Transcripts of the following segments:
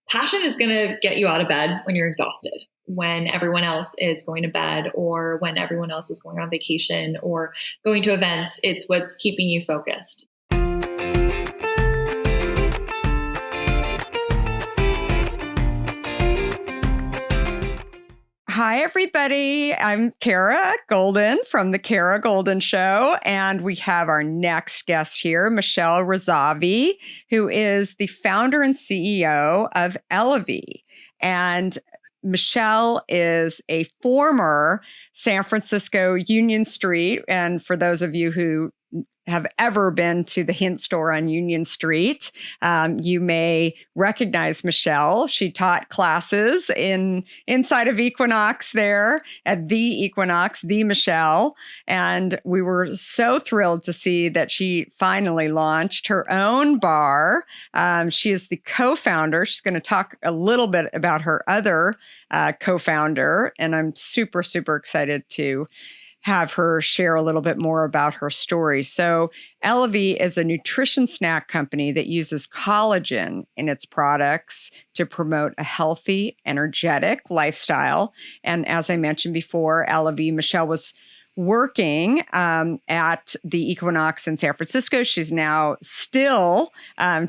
passion is going to get you out of bed when you're exhausted, when everyone else is going to bed, or when everyone else is going on vacation or going to events. It's what's keeping you focused. Hi, everybody. I'm Kara Goldin from the Kara Goldin Show, and we have our next guest here, Michelle Razavi, who is the founder and CEO of ELAVI. And Michelle is a former San Francisco Union Street, and for those of you who have ever been to the Hint store on Union Street, you may recognize Michelle. She taught classes inside of Equinox there at the Equinox, the Michelle. And we were so thrilled to see that she finally launched her own bar. She is the co-founder. She's going to talk a little bit about her other co-founder. And I'm super, super excited to have her share a little bit more about her story. So ELAVI is a nutrition snack company that uses collagen in its products to promote a healthy, energetic lifestyle. And as I mentioned before, ELAVI, Michelle was working at the Equinox in San Francisco. She's now still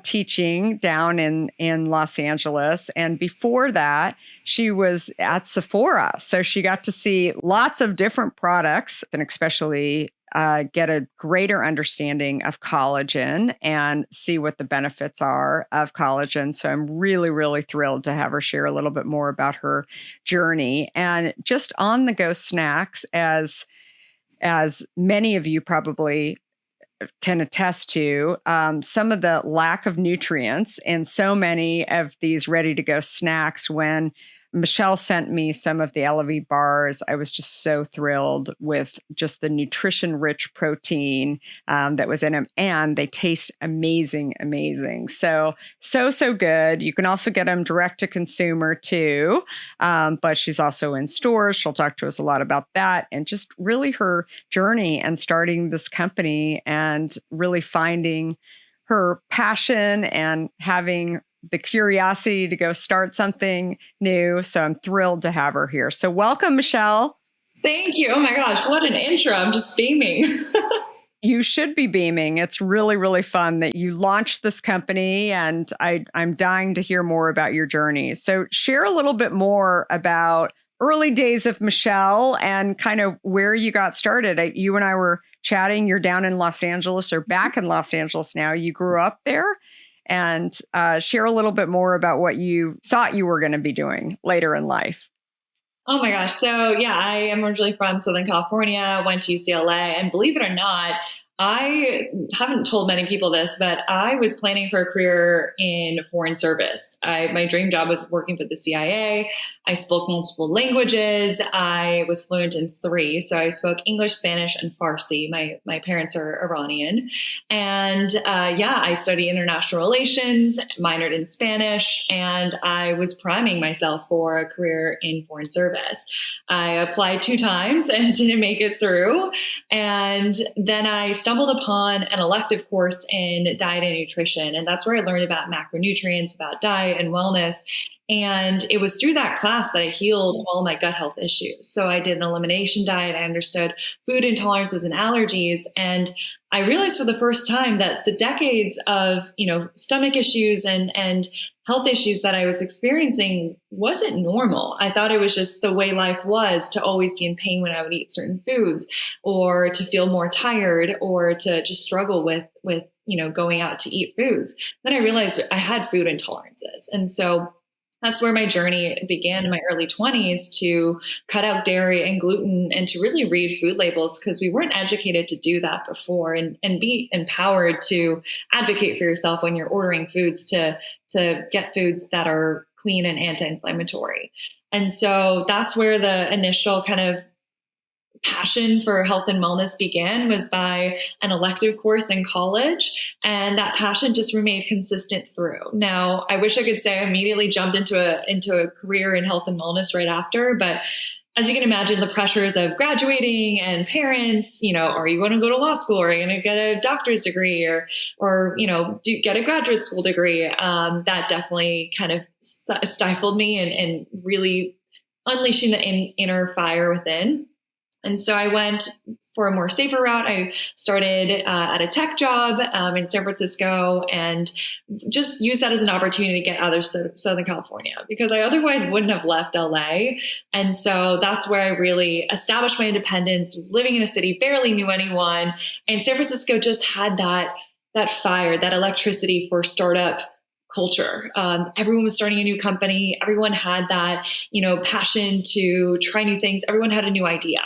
teaching down in Los Angeles. And before that, she was at Sephora. So she got to see lots of different products and especially get a greater understanding of collagen and see what the benefits are of collagen. So I'm really, really thrilled to have her share a little bit more about her journey. And just on-the-go snacks, as many of you probably can attest to, some of the lack of nutrients in so many of these ready-to-go snacks. When Michelle sent me some of the ELAVI bars, I was just so thrilled with just the nutrition-rich protein that was in them, and they taste amazing, amazing. So good. You can also get them direct to consumer too, but she's also in stores. She'll talk to us a lot about that and just really her journey and starting this company and really finding her passion and having the curiosity to go start something new. So I'm thrilled to have her here. So welcome, Michelle. Thank you. Oh my gosh, what an intro. I'm just beaming. You should be beaming. It's really, really fun that you launched this company, and I'm dying to hear more about your journey. So share a little bit more about early days of Michelle and kind of where you got started. You and I were chatting. You're down in Los Angeles, or back in Los Angeles now. You grew up there. And share a little bit more about what you thought you were going to be doing later in life. Oh my gosh. So yeah, I am originally from Southern California, went to UCLA, and believe it or not, I haven't told many people this, but I was planning for a career in foreign service. My dream job was working for the CIA. I spoke multiple languages. I was fluent in 3. So I spoke English, Spanish, and Farsi. My parents are Iranian. And I studied international relations, minored in Spanish, and I was priming myself for a career in foreign service. I applied 2 times and didn't make it through. And then I stumbled upon an elective course in diet and nutrition. And that's where I learned about macronutrients, about diet and wellness. And it was through that class that I healed all my gut health issues. So I did an elimination diet. I understood food intolerances and allergies. And I realized for the first time that the decades of, stomach issues and health issues that I was experiencing wasn't normal. I thought it was just the way life was, to always be in pain when I would eat certain foods, or to feel more tired, or to just struggle with going out to eat foods. Then I realized I had food intolerances. And so that's where my journey began in my early 20s, to cut out dairy and gluten and to really read food labels, because we weren't educated to do that before, and be empowered to advocate for yourself when you're ordering foods, to get foods that are clean and anti-inflammatory. And so that's where the initial kind of passion for health and wellness began, was by an elective course in college. And that passion just remained consistent through. Now, I wish I could say I immediately jumped into a career in health and wellness right after, but as you can imagine, the pressures of graduating and parents, are you going to go to law school? Or are you going to get a doctor's degree or get a graduate school degree? That definitely kind of stifled me and really unleashing the inner fire within. And so I went for a more safer route. I started at a tech job in San Francisco and just used that as an opportunity to get out of Southern California because I otherwise wouldn't have left LA. And so that's where I really established my independence, was living in a city, barely knew anyone. And San Francisco just had that fire, that electricity for startup culture. Everyone was starting a new company. Everyone had that, passion to try new things. Everyone had a new idea.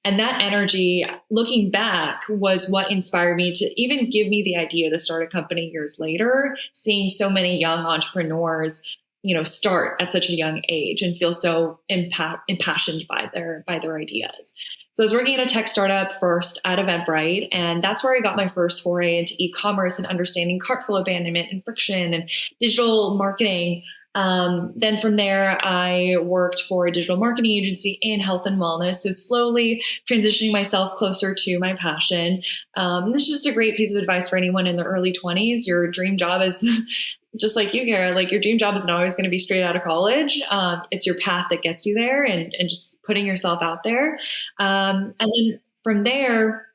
And that energy, looking back, was what inspired me to even give me the idea to start a company years later, seeing so many young entrepreneurs, start at such a young age and feel so impassioned by their ideas. So I was working at a tech startup first at Eventbrite, and that's where I got my first foray into e-commerce and understanding cart flow abandonment and friction and digital marketing. Then from there, I worked for a digital marketing agency in health and wellness. So slowly transitioning myself closer to my passion. This is just a great piece of advice for anyone in their early 20s. Your dream job is just like you, Kara, like your dream job isn't always going to be straight out of college. It's your path that gets you there and just putting yourself out there. And then from there,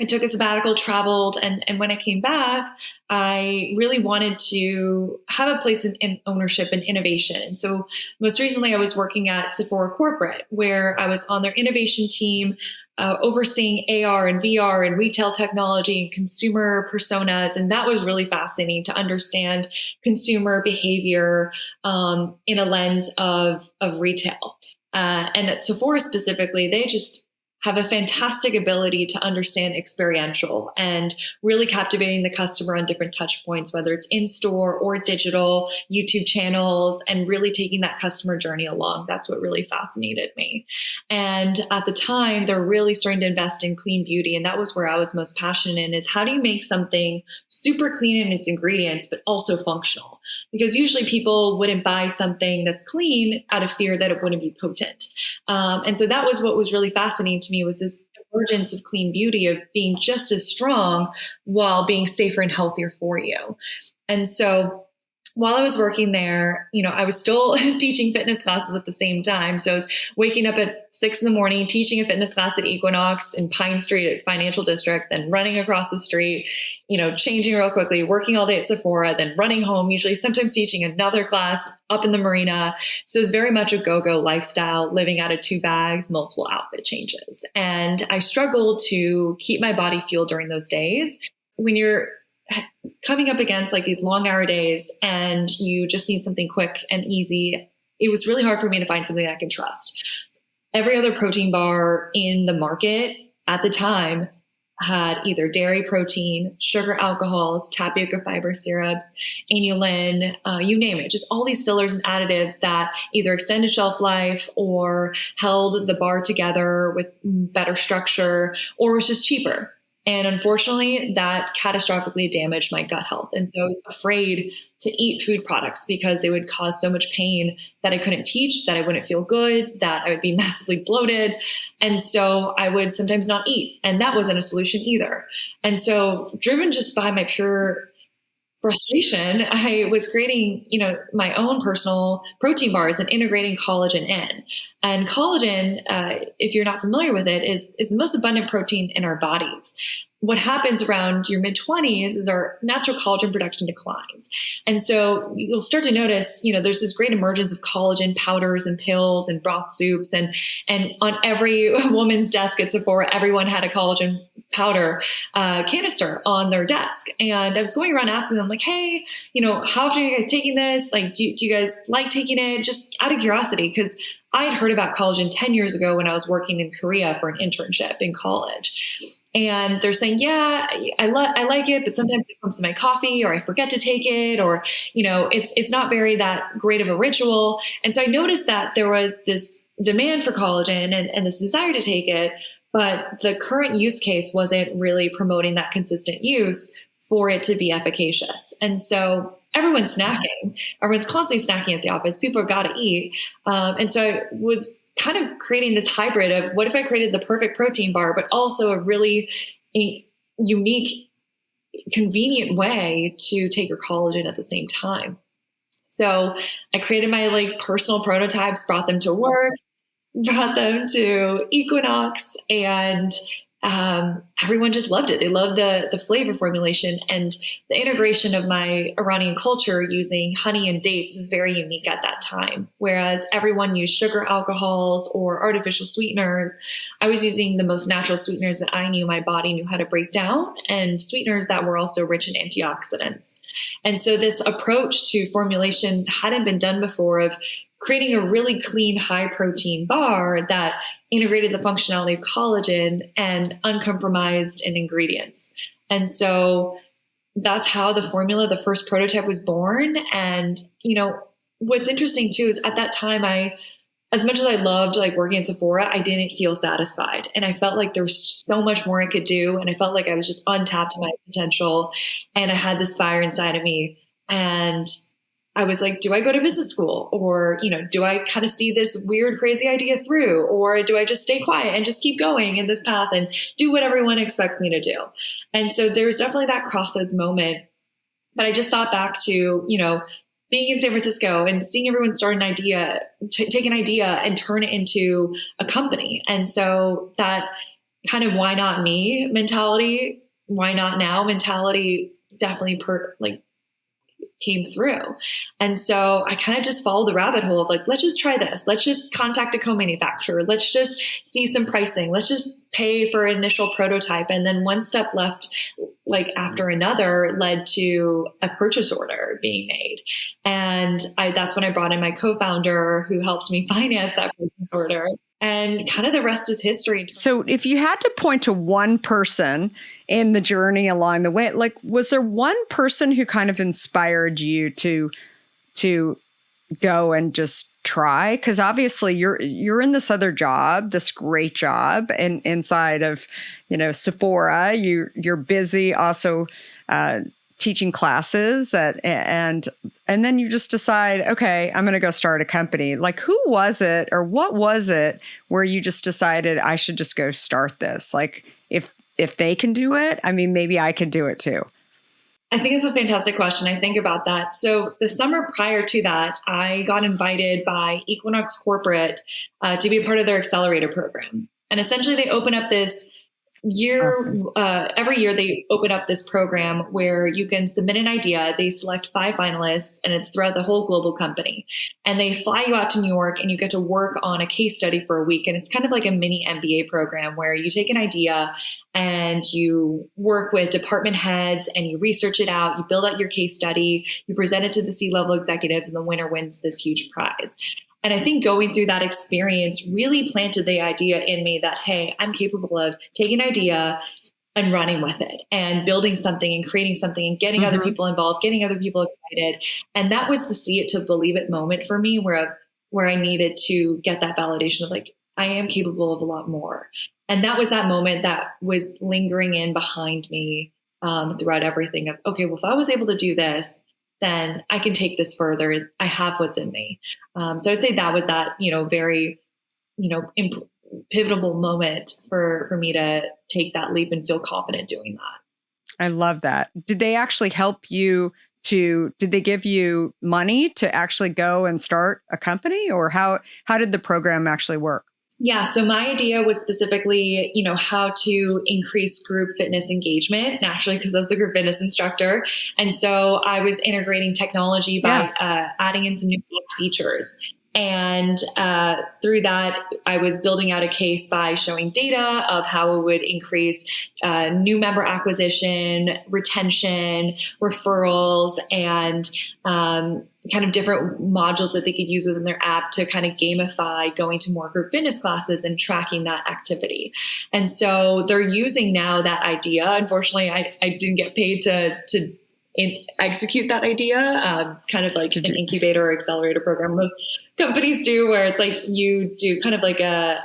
I took a sabbatical, traveled, and when I came back, I really wanted to have a place in ownership and innovation. And so most recently, I was working at Sephora Corporate, where I was on their innovation team, overseeing AR and VR and retail technology and consumer personas. And that was really fascinating to understand consumer behavior in a lens of retail. And at Sephora specifically, they just have a fantastic ability to understand experiential and really captivating the customer on different touch points, whether it's in store or digital, YouTube channels, and really taking that customer journey along. That's what really fascinated me. And at the time, they're really starting to invest in clean beauty. And that was where I was most passionate in, is how do you make something super clean in its ingredients, but also functional? Because usually people wouldn't buy something that's clean out of fear that it wouldn't be potent. And so that was what was really fascinating to me, was this emergence of clean beauty, of being just as strong while being safer and healthier for you. And so while I was working there, I was still teaching fitness classes at the same time. So I was waking up at 6 a.m, teaching a fitness class at Equinox in Pine Street at Financial District, then running across the street, changing real quickly, working all day at Sephora, then running home, usually sometimes teaching another class up in the marina. So it's very much a go-go lifestyle, living out of 2 bags, multiple outfit changes. And I struggled to keep my body fueled during those days. When you're coming up against like these long hour days and you just need something quick and easy, it was really hard for me to find something I could trust. Every other protein bar in the market at the time had either dairy protein, sugar alcohols, tapioca fiber syrups, inulin, you name it, just all these fillers and additives that either extended shelf life or held the bar together with better structure, or was just cheaper. And unfortunately, that catastrophically damaged my gut health. And so I was afraid to eat food products because they would cause so much pain that I couldn't teach, that I wouldn't feel good, that I would be massively bloated. And so I would sometimes not eat. And that wasn't a solution either. And so, driven just by my pure frustration, I was creating, my own personal protein bars and integrating collagen in. And collagen, if you're not familiar with it, is the most abundant protein in our bodies. What happens around your mid-20s is our natural collagen production declines. And so you'll start to notice, there's this great emergence of collagen powders and pills and broth soups. And on every woman's desk at Sephora, everyone had a collagen powder canister on their desk. And I was going around asking them, like, hey, how often are you guys taking this? Like, do you guys like taking it? Just out of curiosity, because I had heard about collagen 10 years ago when I was working in Korea for an internship in college. And they're saying, yeah, I like it, but sometimes it comes to my coffee, or I forget to take it, or, it's not very that great of a ritual. And so I noticed that there was this demand for collagen and this desire to take it, but the current use case wasn't really promoting that consistent use for it to be efficacious. And so everyone's snacking. Everyone's constantly snacking at the office. People have got to eat. And so I was kind of creating this hybrid of what if I created the perfect protein bar, but also a really unique, convenient way to take your collagen at the same time. So I created my like personal prototypes, brought them to work, brought them to Equinox, and everyone just loved it. They loved the flavor formulation, and the integration of my Iranian culture using honey and dates was very unique at that time. Whereas everyone used sugar alcohols or artificial sweeteners, I was using the most natural sweeteners that I knew my body knew how to break down, and sweeteners that were also rich in antioxidants. And so this approach to formulation hadn't been done before, of creating a really clean, high protein bar that integrated the functionality of collagen and uncompromised in ingredients. And so that's how the formula, the first prototype, was born. And, what's interesting too, is at that time, as much as I loved like working at Sephora, I didn't feel satisfied. And I felt like there was so much more I could do. And I felt like I was just untapped to my potential. And I had this fire inside of me. And I was like, do I go to business school, or, do I kind of see this weird, crazy idea through, or do I just stay quiet and just keep going in this path and do what everyone expects me to do? And so there's definitely that crossroads moment. But I just thought back to, being in San Francisco and seeing everyone start an idea, take an idea and turn it into a company. And so that kind of why not me mentality, why not now mentality definitely came through. And so I kind of just followed the rabbit hole of like, let's just try this. Let's just contact a co-manufacturer. Let's just see some pricing. Let's just pay for an initial prototype. And then one step left, like after another, led to a purchase order being made. And that's when I brought in my co-founder, who helped me finance that purchase order. And kind of the rest is history. So if you had to point to one person in the journey along the way, like, was there one person who kind of inspired you to go and just try? Because obviously you're in this other job, this great job, and inside of, Sephora, you're busy also teaching classes and then you just decide, okay, I'm going to go start a company. Like, who was it, or what was it where you just decided I should just go start this? Like, if they can do it, I mean, maybe I can do it too. I think it's a fantastic question. I think about that. So the summer prior to that, I got invited by Equinox Corporate to be a part of their accelerator program. And essentially they open up this Awesome. Every year they open up this program where you can submit an idea. They select 5 finalists, and it's throughout the whole global company. And they fly you out to New York, and you get to work on a case study for a week. And it's kind of like a mini MBA program where you take an idea and you work with department heads and you research it out. You build out your case study, you present it to the C-level executives, and the winner wins this huge prize. And I think going through that experience really planted the idea in me that, hey, I'm capable of taking an idea and running with it and building something and creating something and getting other people involved, getting other people excited. And that was the see it to believe it moment for me, where I needed to get that validation of like, I am capable of a lot more. And that was that moment that was lingering in behind me throughout everything of, okay, well, if I was able to do this, then I can take this further. I have what's in me. So I'd say that was that, very, pivotal moment for me to take that leap and feel confident doing that. I love that. Did they actually help you did they give you money to actually go and start a company, or how did the program actually work? Yeah. So my idea was specifically, how to increase group fitness engagement naturally, because I was a group fitness instructor. And so I was integrating technology by adding in some new features. And through that, I was building out a case by showing data of how it would increase new member acquisition, retention, referrals, and kind of different modules that they could use within their app to kind of gamify going to more group fitness classes and tracking that activity. And so they're using now that idea. Unfortunately, I didn't get paid to execute that idea. It's kind of like an incubator or accelerator program most companies do, where it's like you do kind of like a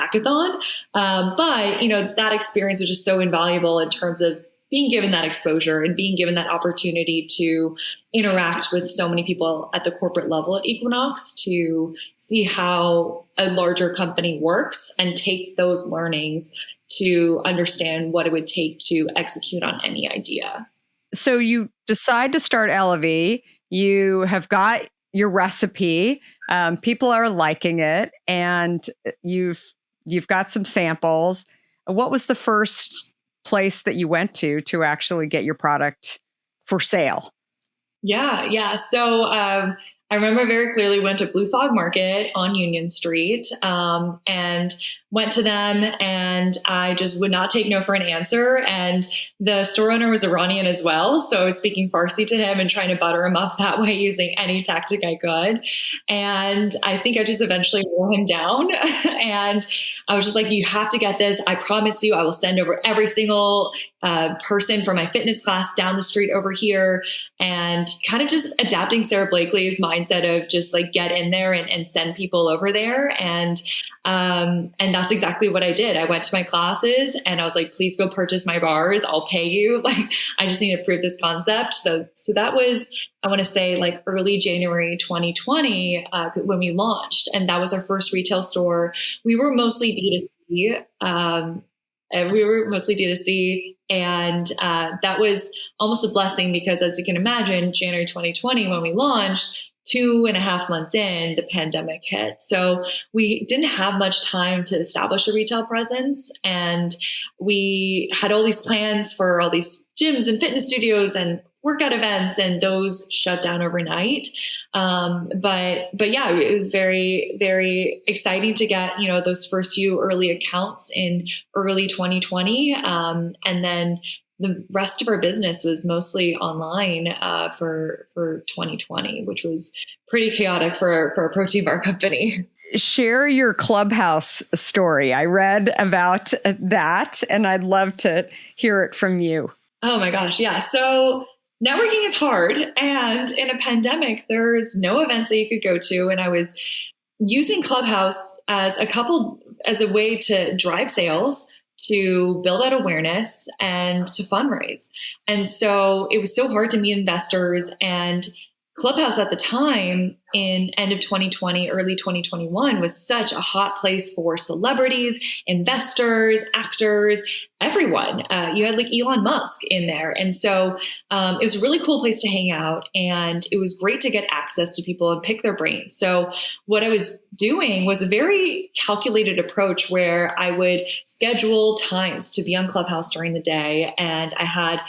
hackathon. But that experience was just so invaluable in terms of being given that exposure and being given that opportunity to interact with so many people at the corporate level at Equinox to see how a larger company works and take those learnings to understand what it would take to execute on any idea. So you decide to start ELAVI. You have got your recipe. People are liking it, and you've got some samples. What was the first place that you went to actually get your product for sale? Yeah. So I remember very clearly went to Blue Fog Market on Union Street and went to them, and I just would not take no for an answer. And the store owner was Iranian as well. So I was speaking Farsi to him and trying to butter him up that way using any tactic I could. And I think I just eventually wore him down. And I was just like, you have to get this. I promise you, I will send over every single person from my fitness class down the street over here, and kind of just adapting Sarah Blakely's mindset of just like get in there and send people over there. And that's exactly what I did. I went to my classes and I was like, please go purchase my bars. I'll pay you. Like, I just need to prove this concept. So that was, I want to say like early January 2020 when we launched, and that was our first retail store. We were mostly D2C. And that was almost a blessing because, as you can imagine, January 2020, when we launched, 2.5 months in, the pandemic hit. So we didn't have much time to establish a retail presence. And we had all these plans for all these gyms and fitness studios and workout events, and those shut down overnight. But yeah, it was very, very exciting to get, those first few early accounts in early 2020. And then the rest of our business was mostly online for 2020, which was pretty chaotic for a protein bar company. Share your Clubhouse story. I read about that, and I'd love to hear it from you. Oh my gosh, yeah. So networking is hard, and in a pandemic, there's no events that you could go to, and I was using Clubhouse as a way to drive sales, to build out awareness, and to fundraise. And so it was so hard to meet investors, and Clubhouse at the time in end of 2020, early 2021 was such a hot place for celebrities, investors, actors, everyone. You had like Elon Musk in there. And so it was a really cool place to hang out, and it was great to get access to people and pick their brains. So what I was doing was a very calculated approach where I would schedule times to be on Clubhouse during the day. And I had,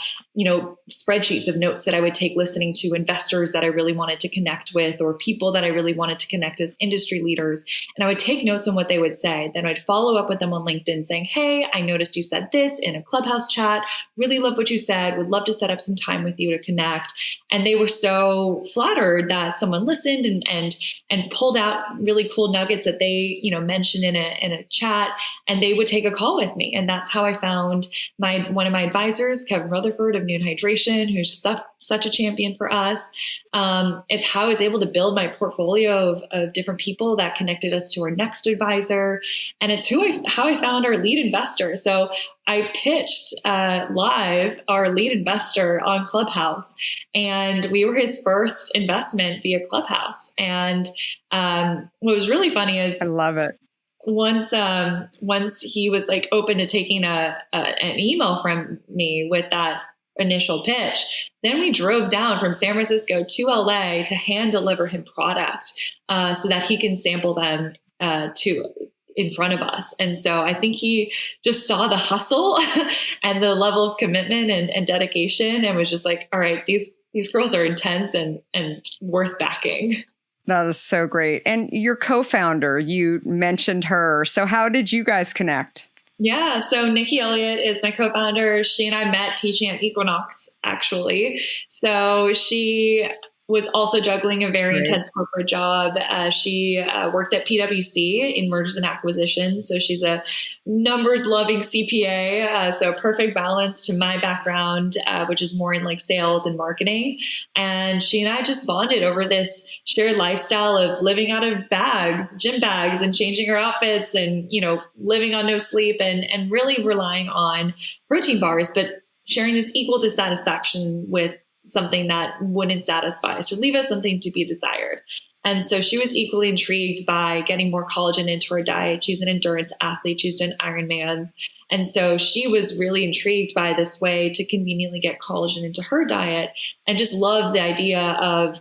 spreadsheets of notes that I would take listening to investors that I really wanted to connect with, or people that I really wanted to connect with, industry leaders. And I would take notes on what they would say. Then I'd follow up with them on LinkedIn saying, hey, I noticed you said this in a Clubhouse chat. Really love what you said. Would love to set up some time with you to connect. And they were so flattered that someone listened and pulled out really cool nuggets that they, mentioned in a chat, and they would take a call with me. And that's how I found one of my advisors, Kevin Rutherford of Noon Hydration, who's such a champion for us. It's how I was able to build my portfolio of different people that connected us to our next advisor. And it's how I found our lead investor. So I pitched live our lead investor on Clubhouse, and we were his first investment via Clubhouse. And what was really funny is, I love it. Once he was like open to taking an email from me with that initial pitch, then we drove down from San Francisco to LA to hand deliver him product so that he can sample them in front of us. And so I think he just saw the hustle and the level of commitment and dedication, and was just like, all right, these girls are intense and worth backing. That is so great. And your co-founder, you mentioned her. So how did you guys connect? Yeah. So Nikki Elliot is my co-founder. She and I met teaching at Equinox, actually. So she was also juggling a very intense corporate job. She worked at PwC in mergers and acquisitions. So she's a numbers loving CPA. So perfect balance to my background, which is more in like sales and marketing. And she and I just bonded over this shared lifestyle of living out of bags, gym bags, and changing our outfits, and, living on no sleep, and really relying on protein bars, but sharing this equal dissatisfaction with something that wouldn't satisfy us or leave us something to be desired. And so she was equally intrigued by getting more collagen into her diet. She's an endurance athlete. She's done Ironmans. And so she was really intrigued by this way to conveniently get collagen into her diet, and just loved the idea of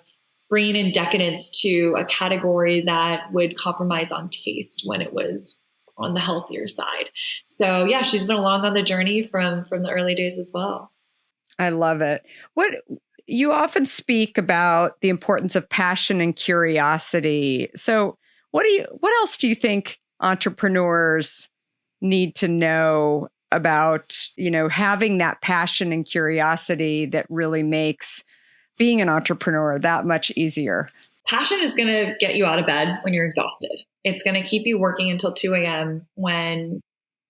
bringing in decadence to a category that would compromise on taste when it was on the healthier side. So yeah, she's been along on the journey from the early days as well. I love it. What you often speak about the importance of passion and curiosity. So what else do you think entrepreneurs need to know about, having that passion and curiosity that really makes being an entrepreneur that much easier? Passion is going to get you out of bed when you're exhausted. It's going to keep you working until 2 a.m. when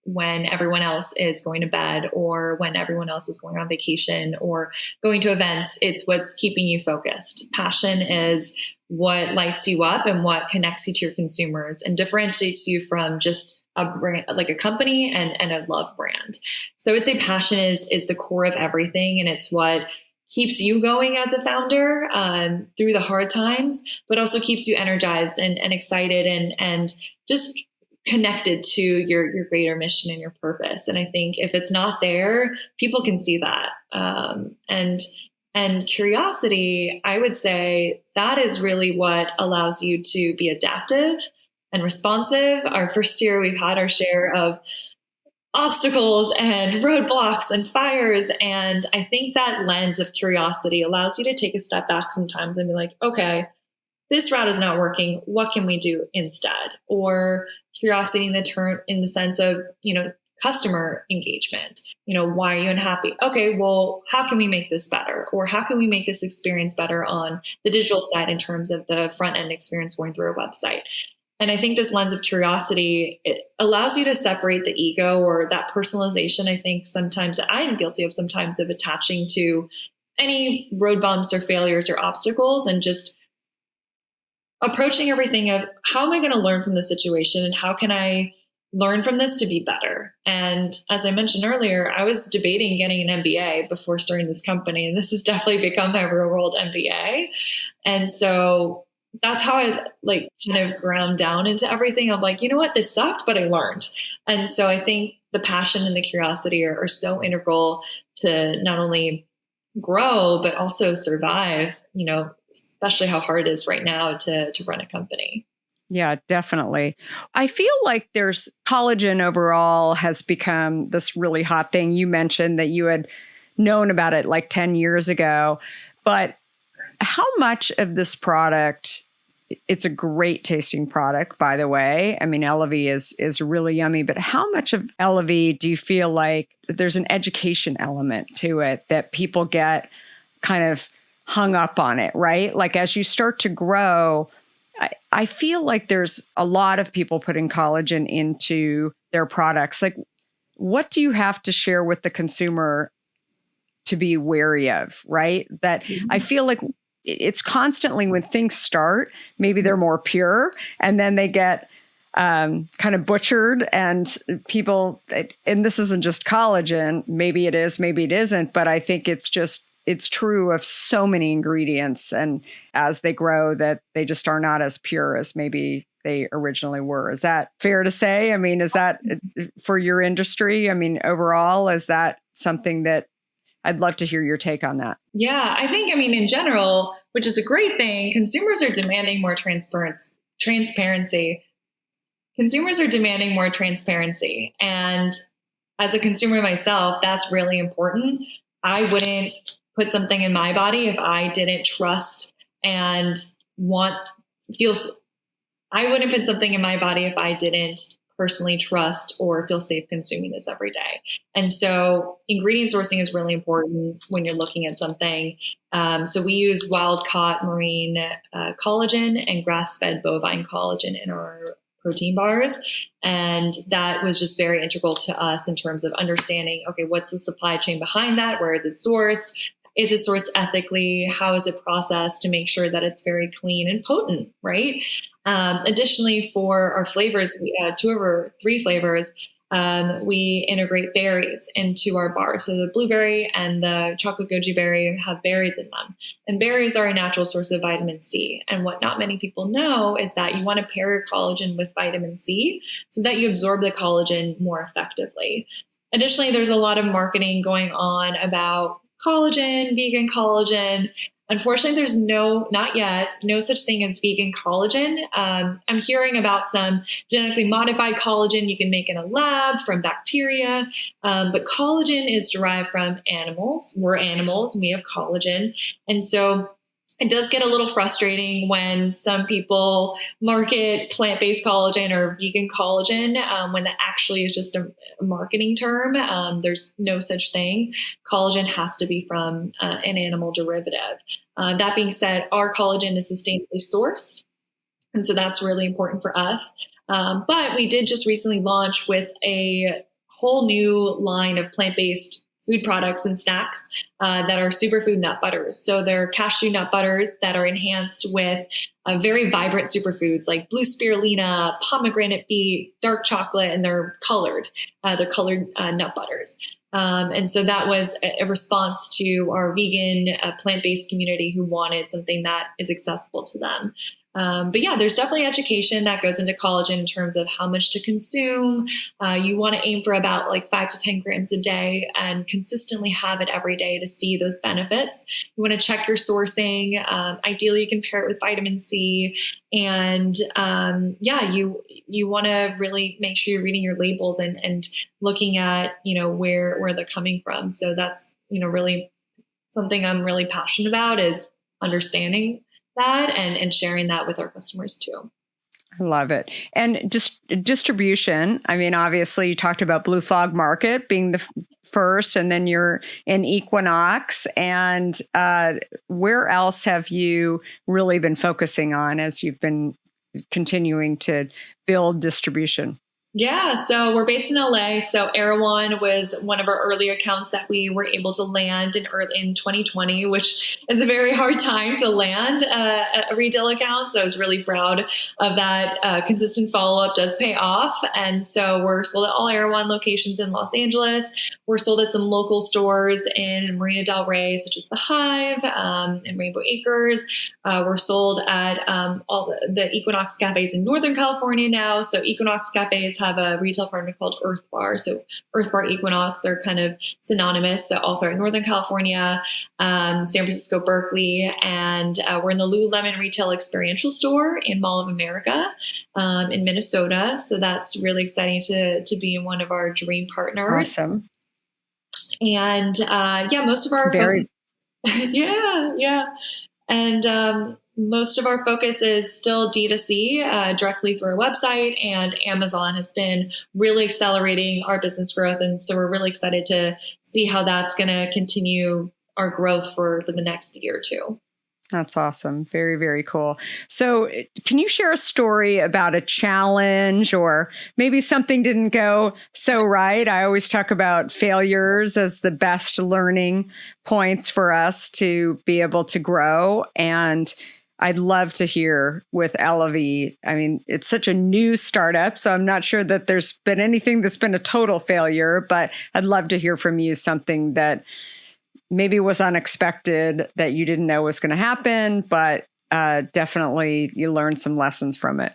everyone else is going to bed, or when everyone else is going on vacation or going to events. It's what's keeping you focused. Passion is what lights you up and what connects you to your consumers and differentiates you from just a brand, like a company and a love brand. So I'd say passion is the core of everything. And it's what keeps you going as a founder through the hard times, but also keeps you energized and excited and just connected to your greater mission and your purpose. And I think if it's not there, people can see that. And curiosity, I would say that is really what allows you to be adaptive and responsive. Our first year, we've had our share of obstacles and roadblocks and fires. And I think that lens of curiosity allows you to take a step back sometimes and be like, okay, this route is not working. What can we do instead? Or curiosity in the sense of, customer engagement. Why are you unhappy? Okay, well, how can we make this better? Or how can we make this experience better on the digital side in terms of the front end experience going through a website? And I think this lens of curiosity, it allows you to separate the ego or that personalization. I think sometimes that I am guilty of sometimes of attaching to any road bumps or failures or obstacles, and just approaching everything of how am I going to learn from the situation and how can I learn from this to be better? And as I mentioned earlier, I was debating getting an MBA before starting this company, and this has definitely become my real world MBA. And so that's how I kind of ground down into everything. I'm like, you know what, this sucked, but I learned. And so I think the passion and the curiosity are so integral to not only grow, but also survive, especially how hard it is right now to run a company. Yeah, definitely. I feel like there's collagen overall has become this really hot thing. You mentioned that you had known about it like 10 years ago, but how much of this product, it's a great tasting product, by the way. I mean, ELAVI is really yummy, but how much of ELAVI do you feel like there's an education element to it that people get kind of hung up on it, right? Like as you start to grow, I feel like there's a lot of people putting collagen into their products. Like, what do you have to share with the consumer to be wary of, right? That I feel like it's constantly when things start, maybe they're more pure and then they get kind of butchered, and people, and this isn't just collagen, maybe it is, maybe it isn't, but I think it's true of so many ingredients, and as they grow that they just are not as pure as maybe they originally were. Is that fair to say? I mean, is that for your industry? I mean, overall, is that something that I'd love to hear your take on that? Yeah, I think, in general, which is a great thing, consumers are demanding more transparency. Consumers are demanding more transparency. And as a consumer myself, that's really important. I wouldn't put something in my body if I didn't trust and I wouldn't put something in my body if I didn't personally trust or feel safe consuming this every day. And so ingredient sourcing is really important when you're looking at something. So we use wild-caught marine collagen and grass-fed bovine collagen in our protein bars. And that was just very integral to us in terms of understanding, okay, what's the supply chain behind that? Where is it sourced? Is it sourced ethically? How is it processed to make sure that it's very clean and potent, right? Additionally, for our flavors, we 2 of our 3 flavors, We integrate berries into our bar. So the blueberry and the chocolate goji berry have berries in them. And berries are a natural source of vitamin C. And what not many people know is that you want to pair your collagen with vitamin C so that you absorb the collagen more effectively. Additionally, there's a lot of marketing going on about collagen, vegan collagen. Unfortunately, there's not yet, no such thing as vegan collagen. I'm hearing about some genetically modified collagen you can make in a lab from bacteria, but collagen is derived from animals. We're animals and we have collagen. And so it does get a little frustrating when some people market plant-based collagen or vegan collagen when that actually is just a marketing term. There's no such thing. Collagen has to be from an animal derivative. That being said, our collagen is sustainably sourced. And so that's really important for us. But we did just recently launch with a whole new line of plant-based food products and snacks that are superfood nut butters. So they're cashew nut butters that are enhanced with very vibrant superfoods like blue spirulina, pomegranate beet, dark chocolate, and they're colored. They're colored nut butters. And so that was a response to our vegan plant-based community who wanted something that is accessible to them. But yeah, there's definitely education that goes into collagen in terms of how much to consume. You want to aim for about like 5 to 10 grams a day and consistently have it every day to see those benefits. You want to check your sourcing. Ideally, you can pair it with vitamin C. And you want to really make sure you're reading your labels and looking at, where they're coming from. So that's, really something I'm really passionate about is understanding that and sharing that with our customers too. I love it. And just distribution. I mean, obviously you talked about Blue Fog Market being the first, and then you're in Equinox. And where else have you really been focusing on as you've been continuing to build distribution? Yeah, so we're based in LA. So Erewhon was one of our early accounts that we were able to land in 2020, which is a very hard time to land a retail account. So I was really proud of that. Consistent follow-up does pay off. And so we're sold at all Erewhon locations in Los Angeles. We're sold at some local stores in Marina del Rey, such as The Hive and Rainbow Acres. We're sold at all the Equinox cafes in Northern California now. So Equinox cafes have a retail partner called Earth Bar. So Earth Bar, Equinox, they're kind of synonymous. So all throughout Northern California, San Francisco, Berkeley, and we're in the Lululemon retail experiential store in Mall of America in Minnesota. So that's really exciting to be in one of our dream partners. Awesome. And most of our focus, and most of our focus is still D2C directly through our website, and Amazon has been really accelerating our business growth. And so we're really excited to see how that's going to continue our growth for the next year or two. That's awesome. Very, very cool. So can you share a story about a challenge or maybe something didn't go so right? I always talk about failures as the best learning points for us to be able to grow. And I'd love to hear with ELAVI. I mean, it's such a new startup, so I'm not sure that there's been anything that's been a total failure, but I'd love to hear from you something that maybe was unexpected that you didn't know was going to happen, but definitely you learned some lessons from it.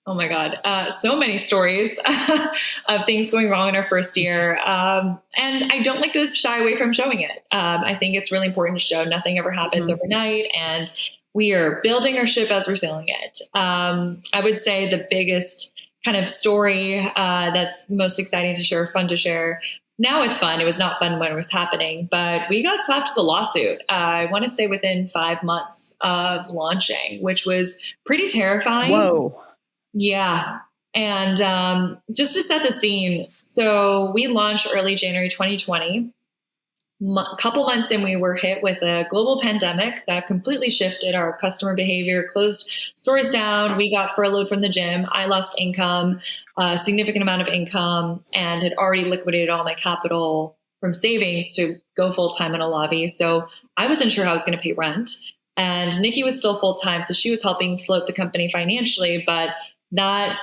Oh my God. So many stories of things going wrong in our first year. And I don't like to shy away from showing it. I think it's really important to show nothing ever happens overnight. And we are building our ship as we're sailing it. I would say the biggest kind of story that's most exciting to share, fun to share. Now it's fun. It was not fun when it was happening, but we got slapped with a lawsuit. I want to say within 5 months of launching, which was pretty terrifying. Whoa. Yeah. And just to set the scene, so we launched early January 2020. A couple months in, we were hit with a global pandemic that completely shifted our customer behavior, closed stores down. We got furloughed from the gym. I lost income, a significant amount of income, and had already liquidated all my capital from savings to go full-time in ELAVI. So I wasn't sure how I was going to pay rent. And Nikki was still full-time, so she was helping float the company financially, but that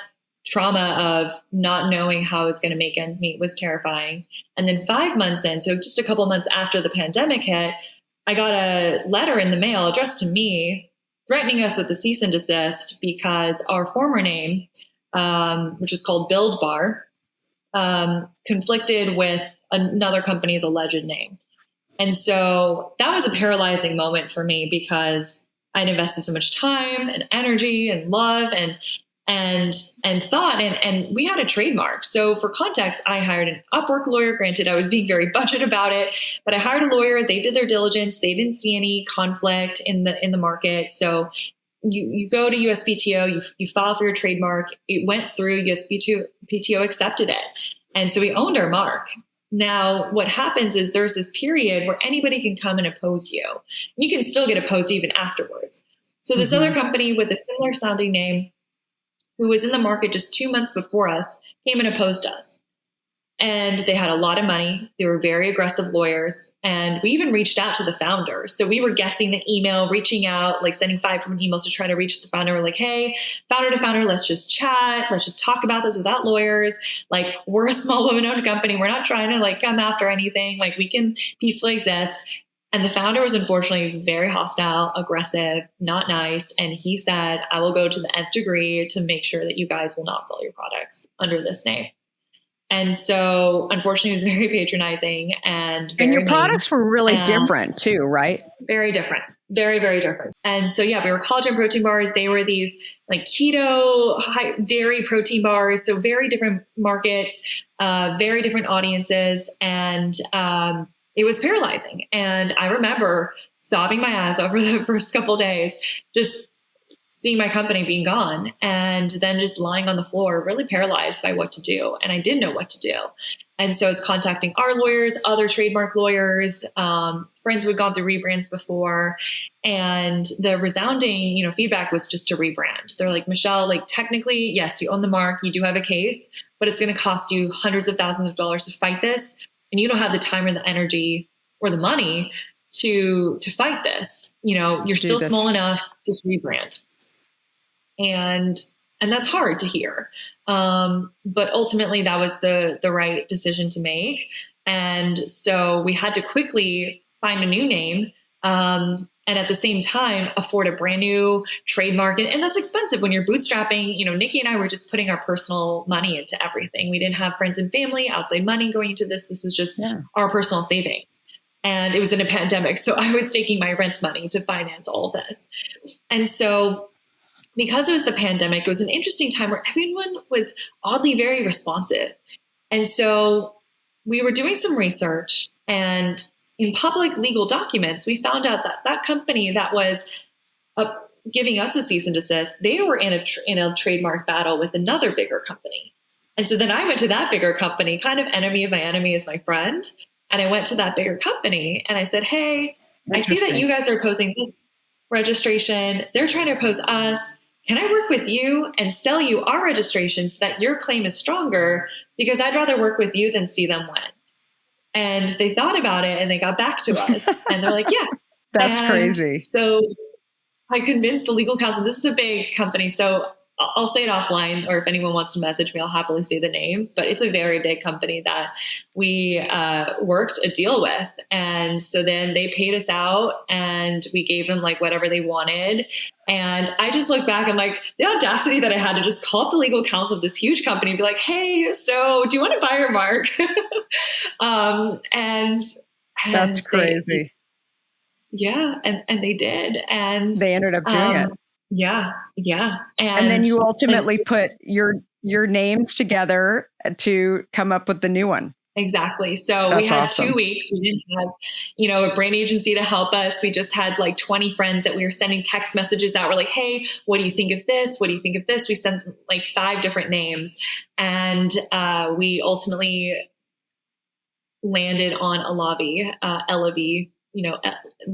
trauma of not knowing how I was going to make ends meet was terrifying. And then 5 months in, so just a couple months after the pandemic hit, I got a letter in the mail addressed to me threatening us with a cease and desist because our former name, which was called Build Bar, conflicted with another company's alleged name. And so that was a paralyzing moment for me because I'd invested so much time and energy and love and thought, and we had a trademark. So for context, I hired an Upwork lawyer. Granted, I was being very budget about it, but I hired a lawyer. They did their diligence. They didn't see any conflict in the market. So you go to USPTO, you file for your trademark. It went through. USPTO accepted it, and so we owned our mark. Now, what happens is there's this period where anybody can come and oppose you. You can still get opposed even afterwards. So this other company with a similar sounding name, who was in the market just 2 months before us, came and opposed us. And they had a lot of money. They were very aggressive lawyers. And we even reached out to the founder. So we were guessing the email, reaching out, like sending 5 different emails to try to reach the founder. We're like, hey, founder to founder, let's just chat. Let's just talk about this without lawyers. Like, we're a small woman-owned company. We're not trying to like come after anything. Like, we can peacefully exist. And the founder was unfortunately very hostile, aggressive, not nice. And he said, I will go to the nth degree to make sure that you guys will not sell your products under this name. And so, unfortunately, it was very patronizing and your products were really different too, right? Very different. Very, very different. And so, yeah, we were collagen protein bars. They were these like keto, high dairy protein bars. So very different markets, very different audiences. And it was paralyzing. And I remember sobbing my ass over the first couple of days, just seeing my company being gone and then just lying on the floor, really paralyzed by what to do. And I didn't know what to do. And so I was contacting our lawyers, other trademark lawyers, friends who had gone through rebrands before. And the resounding, feedback was just to rebrand. They're like, Michelle, like technically, yes, you own the mark, you do have a case, but it's going to cost you hundreds of thousands of dollars to fight this. And you don't have the time or the energy or the money to fight this. You're still small enough, just rebrand. And that's hard to hear. But ultimately that was the right decision to make. And so we had to quickly find a new name. And at the same time, afford a brand new trademark. And that's expensive when you're bootstrapping. Nikki and I were just putting our personal money into everything. We didn't have friends and family, outside money going into this. This was just our personal savings. And it was in a pandemic. So I was taking my rent money to finance all this. And so because it was the pandemic, it was an interesting time where everyone was oddly very responsive. And so we were doing some research, and in public legal documents, we found out that that company that was giving us a cease and desist, they were in a trademark battle with another bigger company. And so then I went to that bigger company, kind of enemy of my enemy is my friend. And I went to that bigger company and I said, hey, I see that you guys are opposing this registration. They're trying to oppose us. Can I work with you and sell you our registration so that your claim is stronger? Because I'd rather work with you than see them win. And they thought about it and they got back to us and they're like, yeah. That's crazy. So I convinced the legal counsel, this is a big company. So I'll say it offline, or if anyone wants to message me, I'll happily say the names, but it's a very big company that we worked a deal with. And so then they paid us out and we gave them like whatever they wanted. And I just look back and like the audacity that I had to just call up the legal counsel of this huge company and be like, hey, so do you want to buy your mark? and that's crazy. And they did. And they ended up doing it. Yeah. And then you ultimately put your names together to come up with the new one. Exactly. So we had 2 weeks. We didn't have, a brand agency to help us. We just had like 20 friends that we were sending text messages out. We're like, hey, what do you think of this? What do you think of this? We sent like 5 different names. And we ultimately landed on ELAVI,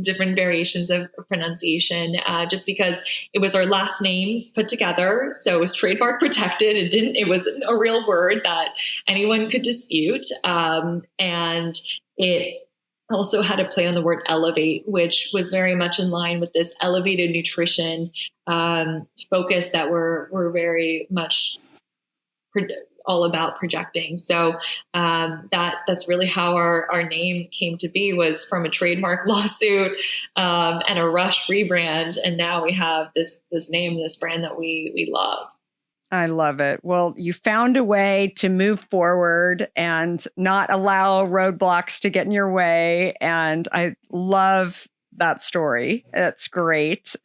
different variations of pronunciation, just because it was our last names put together. So it was trademark protected. It wasn't a real word that anyone could dispute. And it also had a play on the word elevate, which was very much in line with this elevated nutrition focus that we're very much all about projecting. So that's really how our name came to be, was from a trademark lawsuit and a Rush rebrand. And now we have this name, this brand that we love. I love it. Well, you found a way to move forward and not allow roadblocks to get in your way. And I love that story. It's great.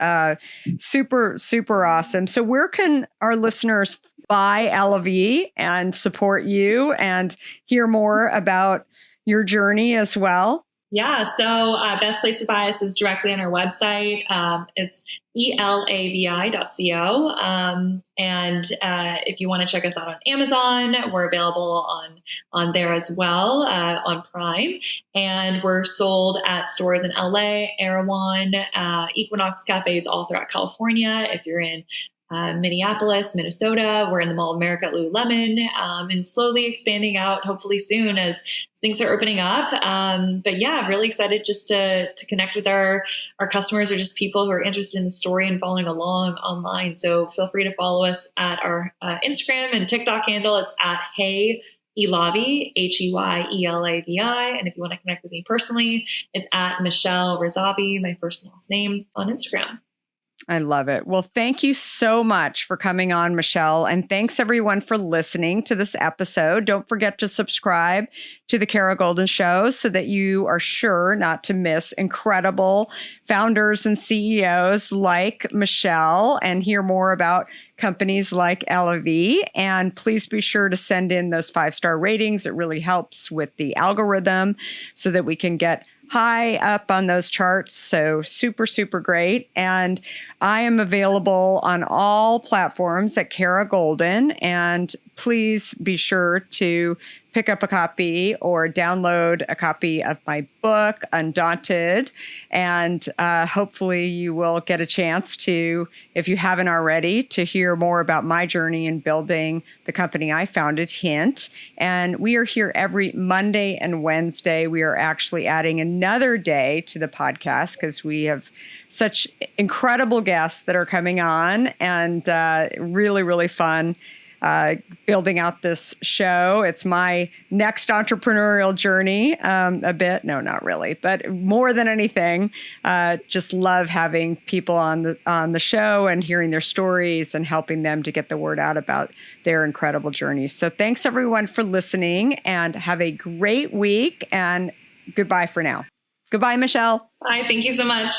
Super, super awesome. So where can our listeners buy ELAVI and support you and hear more about your journey as well? Yeah, so best place to buy us is directly on our website. It's elavi.co. And if you want to check us out on Amazon, we're available on there as well, on Prime. And we're sold at stores in LA, Erewhon, Equinox cafes all throughout California. If you're in Minneapolis, Minnesota, we're in the Mall of America at Lululemon, and slowly expanding out, hopefully soon, as things are opening up. But yeah, really excited just to connect with our customers, or just people who are interested in the story and following along online. So feel free to follow us at our Instagram and TikTok handle. It's at Hey ELAVI, HEYELAVI. And if you want to connect with me personally, it's at Michelle Razavi, my first and last name, on Instagram. I love it. Well, thank you so much for coming on, Michelle. And thanks everyone for listening to this episode. Don't forget to subscribe to the Kara Goldin Show so that you are sure not to miss incredible founders and CEOs like Michelle, and hear more about companies like ELAVI. And please be sure to send in those 5-star ratings. It really helps with the algorithm so that we can get high up on those charts. So super, super great. And I am available on all platforms at Kara Goldin. And please be sure to pick up a copy or download a copy of my book, Undaunted. And hopefully you will get a chance to, if you haven't already, to hear more about my journey in building the company I founded, Hint. And we are here every Monday and Wednesday. We are actually adding another day to the podcast because we have such incredible guests that are coming on, and really, really fun building out this show. It's my next entrepreneurial journey, a bit. No, not really, but more than anything, just love having people on the show and hearing their stories and helping them to get the word out about their incredible journeys. So thanks everyone for listening, and have a great week, and goodbye for now. Goodbye, Michelle. Bye. Thank you so much.